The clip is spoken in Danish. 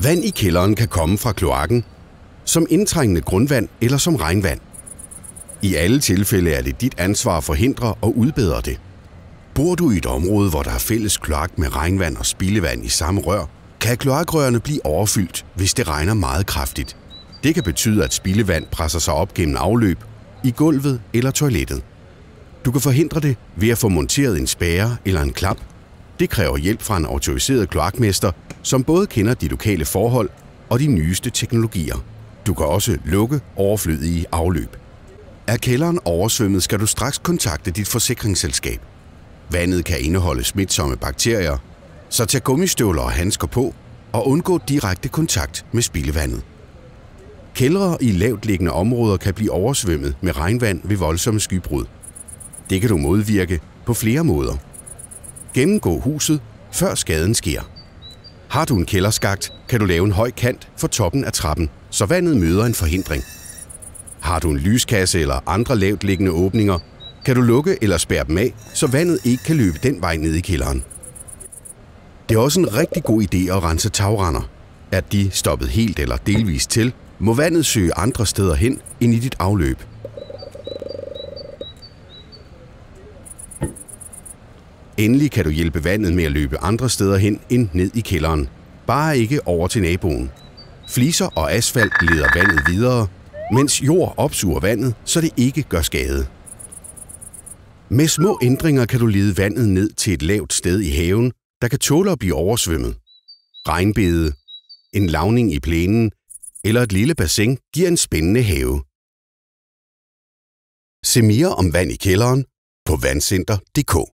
Vand i kælderen kan komme fra kloakken, som indtrængende grundvand eller som regnvand. I alle tilfælde er det dit ansvar at forhindre og udbedre det. Bor du i et område, hvor der er fælles kloak med regnvand og spildevand i samme rør, kan kloakrørene blive overfyldt, hvis det regner meget kraftigt. Det kan betyde, at spildevand presser sig op gennem afløb, i gulvet eller toilettet. Du kan forhindre det ved at få monteret en spærre eller en klap. Det kræver hjælp fra en autoriseret kloakmester, som både kender de lokale forhold og de nyeste teknologier. Du kan også lukke overflødige afløb. Er kælderen oversvømmet, skal du straks kontakte dit forsikringsselskab. Vandet kan indeholde smitsomme bakterier, så tag gummistøvler og handsker på og undgå direkte kontakt med spildevandet. Kældre i lavtliggende områder kan blive oversvømmet med regnvand ved voldsomme skybrud. Det kan du modvirke på flere måder. Gennemgå huset, før skaden sker. Har du en kælderskakt, kan du lave en høj kant for toppen af trappen, så vandet møder en forhindring. Har du en lyskasse eller andre lavtliggende åbninger, kan du lukke eller spærre dem af, så vandet ikke kan løbe den vej ned i kælderen. Det er også en rigtig god idé at rense tagrender. Er de stoppet helt eller delvist til, må vandet søge andre steder hen end i dit afløb. Endelig kan du hjælpe vandet med at løbe andre steder hen end ned i kælderen. Bare ikke over til naboen. Fliser og asfalt leder vandet videre, mens jord opsuger vandet, så det ikke gør skade. Med små ændringer kan du lede vandet ned til et lavt sted i haven, der kan tåle at blive oversvømmet. Regnbede, en lavning i plænen eller et lille bassin giver en spændende have. Se mere om vand i kælderen på vandcenter.dk.